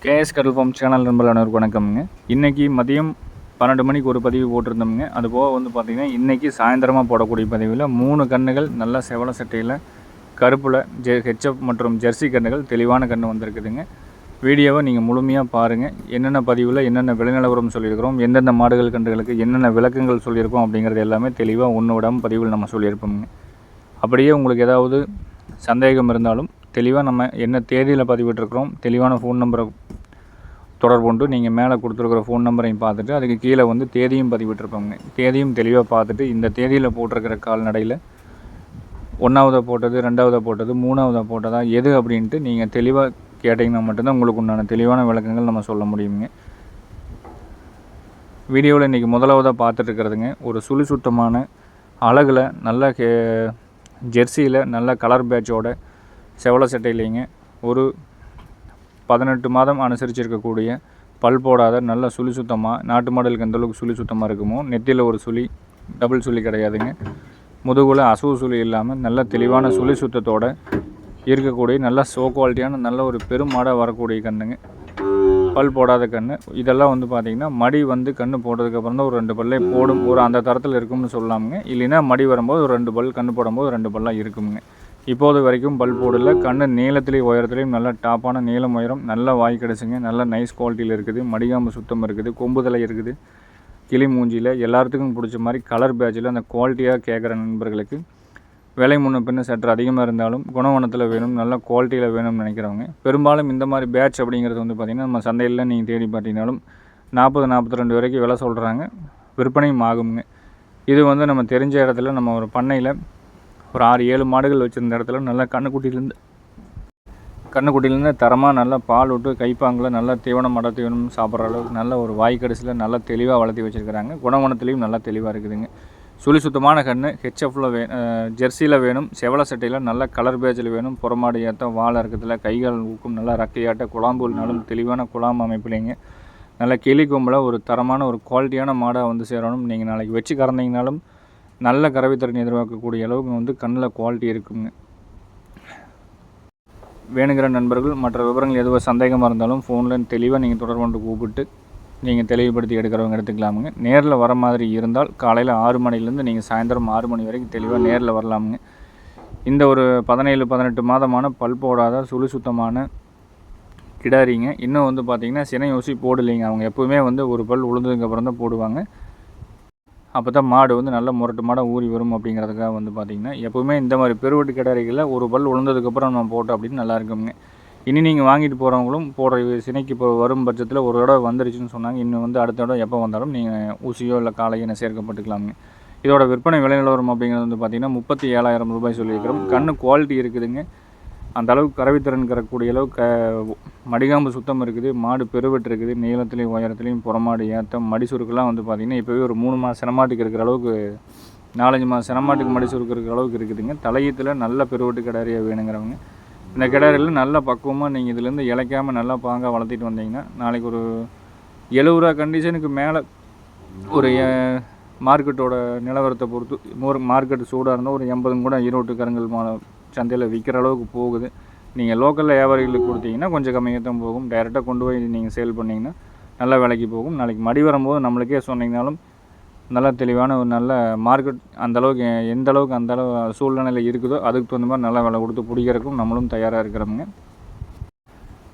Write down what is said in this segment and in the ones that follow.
KS கடல் form channel நண்பர்கள் அனைவருக்கும் வணக்கம்ங்க. இன்றைக்கி மதியம் 12 மணிக்கு ஒரு பதிவு போட்டிருந்தோம்ங்க. அதுபோக வந்து பார்த்திங்கன்னா இன்றைக்கி சாயந்தரமாக போடக்கூடிய பதிவில் 3 கன்றுகள் நல்ல செவல சட்டையில் கருப்பில் ஹெச்எஃப் மற்றும் ஜெர்சி கன்றுகள் தெளிவான கன்று வந்திருக்குதுங்க. வீடியோவை நீங்கள் முழுமையாக பாருங்கள். என்னென்ன பதிவில் என்னென்ன விளைநிலவரம் சொல்லியிருக்கிறோம், எந்தெந்த மாடுகள் கன்றுகளுக்கு என்னென்ன விளக்கங்கள் சொல்லியிருக்கோம் அப்படிங்கிறது எல்லாமே தெளிவாக ஒன்று விடாமல் பதிவில் நம்ம சொல்லியிருப்போம்ங்க. அப்படியே உங்களுக்கு ஏதாவது சந்தேகம் இருந்தாலும் தெளிவாக நம்ம என்ன தேதியில் பதிவிட்டிருக்கிறோம், தெளிவான ஃபோன் நம்பரை தொடர்பு கொண்டு நீங்கள் மேலே கொடுத்துருக்குற ஃபோன் நம்பரையும் பார்த்துட்டு அதுக்கு கீழே வந்து தேதியும் பதிவிட்டிருப்போங்க. தேதியும் தெளிவாக பார்த்துட்டு இந்த தேதியில் போட்டிருக்கிற கால்நடையில் 1ஆவதாக போட்டது, 2ஆவதாக போட்டது, 3ஆவதாக போட்டதா எது அப்படின்ட்டு நீங்கள் தெளிவாக கேட்டிங்கன்னா மட்டும்தான் உங்களுக்கு உண்டான தெளிவான விளக்கங்கள் நம்ம சொல்ல முடியுங்க. வீடியோவில் இன்றைக்கி முதலாவதாக பார்த்துட்ருக்கிறதுங்க ஒரு சுழி சுத்தமான அழகில் நல்ல ஜெர்சியில் நல்ல கலர் பேட்சோட செவல சட்டையிலேங்க ஒரு 18 மாதம் அனுசரிச்சிருக்கக்கூடிய பல் போடாத நல்ல சுழி சுத்தமாக நாட்டு மாடலுக்கு எந்தளவுக்கு சுழி சுத்தமாக இருக்குமோ நெத்தியில் ஒரு சுழி டபுள் சுழி கிடையாதுங்க. முதுகுல அசுவு சுழி இல்லாமல் நல்ல தெளிவான சுழி சுத்தத்தோடு இருக்கக்கூடிய நல்ல ஷோ குவாலிட்டியான நல்ல ஒரு பெரும் மாடாக வரக்கூடிய கண்ணுங்க. பல் போடாத கன்று இதெல்லாம் வந்து பார்த்திங்கன்னா மடி வந்து கன்று போட்டதுக்கப்புறம் தான் ஒரு 2 பல்லே போடும் ஒரு அந்த தரத்தில் இருக்கும்னு சொல்லலாமுங்க. இல்லைன்னா மடி வரும்போது ஒரு 2 பல் கன்று போடும்போது 2 பல்லாம் இருக்குங்க. இப்போது வரைக்கும் பல் போடல. கண்ணு நீளத்துலேயும் உயரத்துலேயும் நல்ல டாப்பான நீளம் உயரம் நல்ல வாய் கிடச்சுங்க. நல்ல நைஸ் குவாலிட்டியில் இருக்குது. மடிகாம்பு சுத்தம் இருக்குது. கொம்புதலை இருக்குது. கிளி மூஞ்சியில் எல்லாத்துக்கும் பிடிச்ச மாதிரி கலர் பேட்சில் அந்த குவாலிட்டியாக கேட்குற நண்பர்களுக்கு விலை முன்ன பின்ன சற்று அதிகமாக இருந்தாலும் குணவனத்தில் வேணும், நல்ல குவாலிட்டியில் வேணும்னு நினைக்கிறவங்க பெரும்பாலும் இந்த மாதிரி பேட்ச் அப்படிங்கிறது வந்து பார்த்திங்கன்னா நம்ம சந்தையில் நீங்கள் தேடி பார்த்தீங்கன்னாலும் 40-42 வரைக்கும் விலை சொல்கிறாங்க. விற்பனையும் ஆகுங்க. இது வந்து நம்ம தெரிஞ்ச இடத்துல நம்ம ஒரு பண்ணையில் ஒரு 6-7 மாடுகள் வச்சுருந்த இடத்துல நல்லா கண்ணுக்குட்டிலேருந்து தரமாக நல்லா பால் விட்டு கைப்பாங்கில் நல்லா தீவனம் மட தீவனம் சாப்பிட்ற அளவுக்கு நல்ல ஒரு வாய்க்கடிசில் நல்லா தெளிவாக வளர்த்தி வச்சுருக்கிறாங்க. குணவனத்துலேயும் நல்லா தெளிவாக இருக்குதுங்க. சுழி சுத்தமான கன்று ஹெச்எஃப்பில் ஜெர்சியில் வேணும், செவல சட்டையில் நல்ல கலர் பேஜில் வேணும். புறமாடு ஏற்ற வாழை இருக்கிறதுல கைகால் ஊக்கும் நல்லா ரக்கையாட்ட குழாம்புனாலும் தெளிவான குழாம்பு அமைப்புலேங்க நல்ல கிளி கொம்பில் ஒரு தரமான ஒரு குவாலிட்டியான மாடாக வந்து சேரணும். நீங்கள் நாளைக்கு வச்சு கறந்தீங்கனாலும் நல்ல கறவைத்திறன் எதிர்பார்க்கக்கூடிய அளவுக்கு வந்து கண்ணில் குவாலிட்டி இருக்குங்க. வேணுங்கிற நண்பர்கள் மற்ற விவரங்கள் எதுவும் சந்தேகமாக இருந்தாலும் ஃபோனில் தெளிவாக நீங்கள் தொடர்பு கொண்டு கூப்பிட்டு நீங்கள் தெளிவுபடுத்தி எடுக்கிறவங்க எடுத்துக்கலாமுங்க. நேரில் வர மாதிரி இருந்தால் காலையில் 6 மணிலேருந்து நீங்கள் சாயந்தரம் 6 மணி வரைக்கும் தெளிவாக நேரில் வரலாமுங்க. இந்த ஒரு 17-18 மாதமான பல் போடாத சுழி சுத்தமான கிடாரிங்க. இன்னும் வந்து பார்த்திங்கன்னா சினை ஊசி போடலைங்க. அவங்க எப்போவுமே வந்து ஒரு பல் உளுந்ததுக்கப்புறம் தான் போடுவாங்க. அப்போ தான் மாடு வந்து நல்ல முரட்டு மாடாக ஊறி வரும் அப்படிங்கிறதுக்காக வந்து பார்த்திங்கன்னா எப்போவுமே இந்த மாதிரி பெருவெட்டு கிடாரிகளில் ஒரு பல் உளுந்ததுக்கப்புறம் நம்ம போட்டோம் அப்படின்னு நல்லா இருக்குங்க. இனி நீங்கள் வாங்கிட்டு போகிறவங்களும் போடுற சினைக்கு இப்போ வரும் பட்சத்தில் ஒரு தடவை வந்துருச்சுன்னு சொன்னாங்க. இன்னும் வந்து அடுத்த தடவை எப்போ வந்தாலும் நீங்கள் ஊசியோ இல்லை காலையோ என்ன சேர்க்கப்பட்டுக்கலாமுங்க. இதோட விற்பனை விலை நிலவரம் அப்படிங்கிறது வந்து பார்த்திங்கன்னா 37,000 ரூபாய் சொல்லியிருக்கிறோம். கண்ணு குவாலிட்டி இருக்குதுங்க. அந்த அளவுக்கு கறவைத்திறன் கறக்கூடிய அளவுக்கு மடிகாம்பு சுத்தம் இருக்குது. மாடு பெருவெட்டு இருக்குது. நீளத்துலேயும் உயரத்துலேயும் புறமாடு ஏற்றம் மடி சுருக்கெல்லாம் வந்து பார்த்திங்கன்னா இப்போவே ஒரு 3 மாதம் சினமாட்டுக்கு இருக்கிற அளவுக்கு 4-5 மாதம் சினமாட்டுக்கு மடி சுருக்கு இருக்கிற அளவுக்கு இருக்குதுங்க. தலையத்தில் நல்ல பெருவெட்டு கிடாரியாக வேணுங்கிறவங்க இந்த கிடாரியில் நல்ல பக்குவமாக நீங்கள் இதுலேருந்து இழைக்காமல் நல்லா பாங்காக வளர்த்திட்டு வந்தீங்கன்னா நாளைக்கு ஒரு 70 ரூபா கண்டிஷனுக்கு மேலே ஒரு மார்க்கெட்டோட நிலவரத்தை பொறுத்து மார்க்கெட்டு சூடாக இருந்தால் ஒரு 80 கூட ஈரோட்டு கருங்கல் சந்தையில் விற்கிற அளவுக்கு போகுது. நீங்கள் லோக்கலில் வியாபாரிகளுக்கு கொடுத்தீங்கன்னா கொஞ்சம் கம்மியாக தான் போகும். டைரெக்டாக கொண்டு போய் நீங்கள் சேல் பண்ணிங்கன்னா நல்ல விலைக்கு போகும். நாளைக்கு மடி வரும்போது நம்மளுக்கே சொன்னீங்கனாலும் நல்ல தெளிவான ஒரு நல்ல மார்க்கெட் அந்தளவுக்கு எந்த அளவுக்கு அந்தளவு சூழ்நிலையில் இருக்குதோ அதுக்கு தகுந்த மாதிரி நல்ல விலை கொடுத்து பிடிக்கிறதுக்கும் நம்மளும் தயாராக இருக்கிறோமுங்க.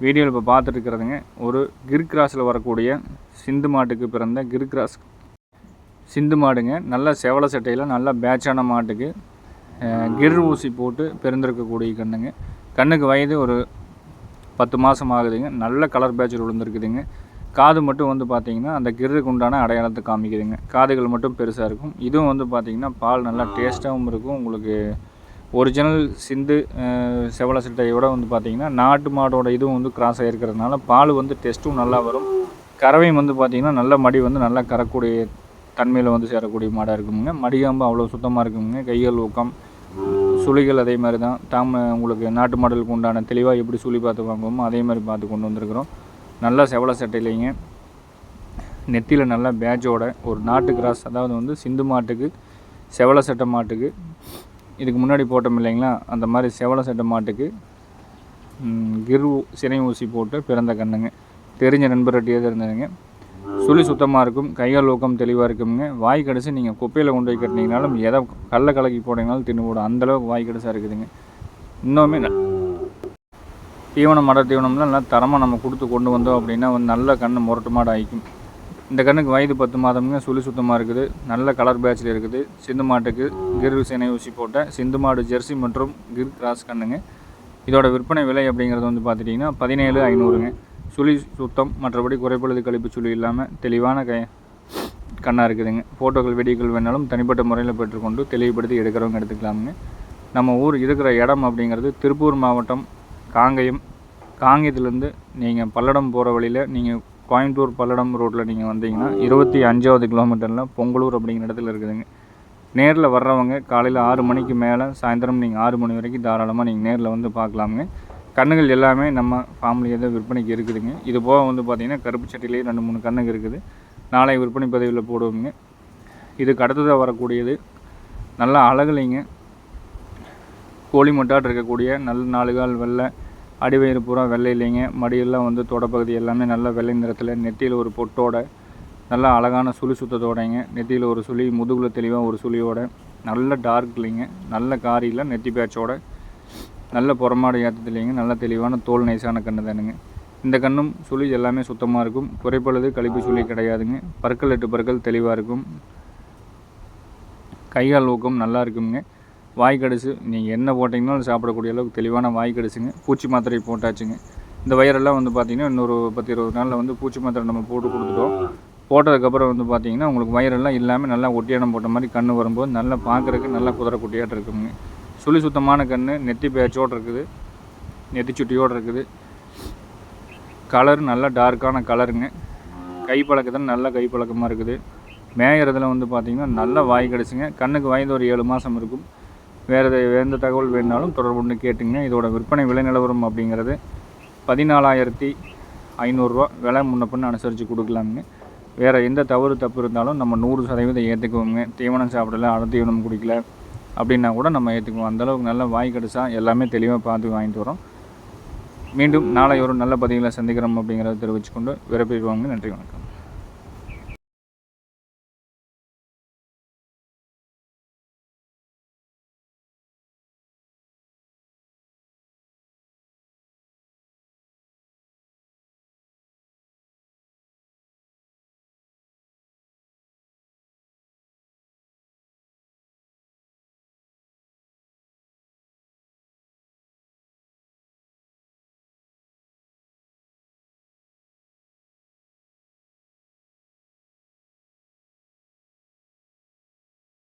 வீடியோவில் இப்போ பார்த்துட்டு இருக்கிறதுங்க ஒரு கிர் கிராஸில் வரக்கூடிய சிந்து மாட்டுக்கு பிறந்த கிர் கிராஸ் சிந்து மாடுங்க. நல்ல செவல சட்டையில் நல்ல பேட்சான மாட்டுக்கு கிர் ஊசி போட்டு பிறந்திருக்கக்கூடிய கண்ணுங்க. கண்ணுக்கு வயது ஒரு 10 மாதம் ஆகுதுங்க. நல்ல கலர் பேட்சில் விழுந்துருக்குதுங்க. காது மட்டும் வந்து பார்த்திங்கன்னா அந்த கிருக்கு உண்டான அடையாளத்தை காமிக்குதுங்க. காதுகள் மட்டும் பெருசாக இருக்கும். இதுவும் வந்து பார்த்திங்கன்னா பால் நல்லா டேஸ்ட்டாகவும் இருக்கும். உங்களுக்கு ஒரிஜினல் சிந்து செவல சட்டையோட வந்து பார்த்திங்கன்னா நாட்டு மாடோட இதுவும் வந்து கிராஸ் ஆகிருக்கிறதுனால பால் வந்து டேஸ்ட்டும் நல்லா வரும். கறவையும் வந்து பார்த்திங்கன்னா நல்ல மடி வந்து நல்லா கறக்கூடிய தன்மையில் வந்து சேரக்கூடிய மாடாக இருக்குங்க. மடிகாம்பு அவ்வளோ சுத்தமாக இருக்குங்க. கைகள் ஊக்கம் சுழிகள் அதே மாதிரி தான் உங்களுக்கு நாட்டு மாடலுக்கு உண்டான தெளிவாக எப்படி சுழி பார்த்து வாங்குவோமோ அதே மாதிரி பார்த்து கொண்டு வந்திருக்கிறோம். நல்லா செவல சட்டையிலைங்க நெத்தியில் நல்லா பேட்சோட ஒரு நாட்டு கிராஸ், அதாவது வந்து சிந்து மாட்டுக்கு செவல சட்டை மாட்டுக்கு இதுக்கு முன்னாடி போட்டோம் இல்லைங்களா, அந்த மாதிரி செவல சட்டை மாட்டுக்கு கிர் சினை ஊசி போட்டு பிறந்த கண்ணுங்க. தெரிஞ்ச நண்பர்கிட்டயே தான் இருந்ததுங்க. சுழி சுத்தமாக இருக்கும், கைகால் ஊக்கம் தெளிவாக இருக்குங்க. வாய் கடிச்சு நீங்கள் குப்பையில் கொண்டு போய் கட்டினீங்கனாலும் எதை கல்லை கலக்கி போட்டிங்கனாலும் தின்னு போடும், அந்தளவுக்கு வாய் கடிசாக இருக்குதுங்க. இன்னுமே தீவனம் மட தீவனம்லாம் நல்லா தரமாக நம்ம கொடுத்து கொண்டு வந்தோம் அப்படின்னா நல்ல கண்ணு முரட்டு மாடு ஆயிக்கும். இந்த கண்ணுக்கு வயது 10 மாதம்ங்க. சுழி சுத்தமாக இருக்குது, நல்ல கலர் பேட்சில் இருக்குது. சிந்து மாட்டுக்கு கிர் சினை ஊசி போட்ட சிந்து மாடு ஜெர்சி மற்றும் கிர் கிராஸ் கண்ணுங்க. இதோட விற்பனை விலை அப்படிங்கிறது வந்து பார்த்துட்டிங்கன்னா 17,500ங்க. சுழி சுத்தம், மற்றபடி குறைப்பழுது கழிப்பு சுழி இல்லாமல் தெளிவான கண்ணாக இருக்குதுங்க. ஃபோட்டோக்கள் வீடியோக்கள் வேணாலும் தனிப்பட்ட முறையில் பெற்றுக்கொண்டு தெளிவுபடுத்தி எடுக்கிறவங்க எடுத்துக்கலாமுங்க. நம்ம ஊர் இருக்கிற இடம் அப்படிங்கிறது திருப்பூர் மாவட்டம் காங்கயம். காங்கயத்துலேருந்து நீங்கள் பல்லடம் போகிற வழியில் நீங்கள் கோயம்புத்தூர் பல்லடம் ரோட்டில் நீங்கள் வந்தீங்கன்னா 25வது கிலோமீட்டரில் பொங்கலூர் அப்படிங்கிற இடத்துல இருக்குதுங்க. நேரில் வர்றவங்க காலையில் 6 மணிக்கு மேலே சாயந்தரம் நீங்கள் 6 மணி வரைக்கும் தாராளமாக நீங்கள் நேரில் வந்து பார்க்கலாமுங்க. கண்ணுகள் எல்லாமே நம்ம ஃபேமிலியை தான் விற்பனைக்கு இருக்குதுங்க. இது போக வந்து பார்த்திங்கன்னா கருப்பு சட்டிலேயே 2-3 கண்ணுங்க இருக்குது. நாளை விற்பனை பதிவில் போடுவோங்க. இதுக்கு அடுத்ததாக வரக்கூடியது நல்லா அழகுலைங்க, கோழி மட்டாட்டு இருக்கக்கூடிய நல்ல 4 கால் வெள்ளை, அடிவயிறு பூரா வெள்ளை இல்லைங்க. மடியெல்லாம் வந்து தொடப்பகுதி எல்லாமே நல்ல வெள்ளை நிறத்தில், நெத்தியில் ஒரு பொட்டோட, நல்லா அழகான சுழி சுத்தத்தோடைங்க. நெத்தியில் ஒரு சுழி, முதுகுல தெளிவாக ஒரு சுழியோட, நல்ல டார்க் இல்லைங்க, நல்ல காரியில் நெத்தி பேட்சோட, நல்ல புறமாடு ஏற்றத்துலைங்க, நல்ல தெளிவான தோல் நைஸான கண்ணு தானுங்க. இந்த கண்ணும் சுழி எல்லாமே சுத்தமாக இருக்கும். குறைப்பழுது கழிப்பு சுழி கிடையாதுங்க. பற்கள் 8 பற்கள் தெளிவாக இருக்கும். கைகால் ஊக்கம் நல்லா இருக்குங்க. வாய் கடிச்சு நீங்கள் என்ன போட்டிங்கனாலும் சாப்பிடக்கூடிய அளவுக்கு தெளிவான வாய் கடிச்சுங்க. பூச்சி மாத்திரை போட்டாச்சுங்க. இந்த வயரெல்லாம் வந்து பார்த்திங்கன்னா இன்னொரு 10-20 நாளில் வந்து பூச்சி மாத்திரை நம்ம போட்டு கொடுத்துட்டோம். போட்டதுக்கப்புறம் வந்து பார்த்திங்கன்னா உங்களுக்கு வயரெல்லாம் இல்லாமல் நல்லா ஒட்டியானம் போட்ட மாதிரி கண் வரும்போது நல்லா பார்க்குறதுக்கு நல்லா குதிரை குட்டியாட்டு இருக்குங்க. சுழி சுத்தமான கண், நெத்தி பேச்சோடு இருக்குது, நெத்தி சுட்டியோடு இருக்குது. கலர் நல்லா டார்க்கான கலருங்க. கைப்பழக்கத்தில் நல்ல கைப்பழக்கமாக இருக்குது. மேயறதுல வந்து பார்த்திங்கன்னா நல்லா வாய் கடிச்சுங்க. கண்ணுக்கு வயது ஒரு 7 மாதம் இருக்கும். வேறு எந்த தகவல் வேணுனாலும் தொடர்பு கொண்டு கேட்டுங்க. இதோட விற்பனை விலை நிலவரம் அப்படிங்கிறது 14,500 விலை முன்ன பின்ன அனுசரித்து கொடுக்கலாமுங்க. வேறு எந்த தப்பு இருந்தாலும் நம்ம 100% ஏற்றுக்குவோங்க. தீவனம் சாப்பிடல, அடை தீவனம் குடிக்கல அப்படின்னா கூட நம்ம ஏற்றுக்குவோம். அந்தளவுக்கு நல்ல வாய் கடிச்சா எல்லாமே தெளிவாக பார்த்து வாங்கிட்டு வரோம். மீண்டும் நாளை ஒரு நல்ல பதிவில் சந்திக்கிறோம் அப்படிங்கிறத தெரிவித்துக்கொண்டு விரைப்பிடுவாங்க. நன்றி, வணக்கம்.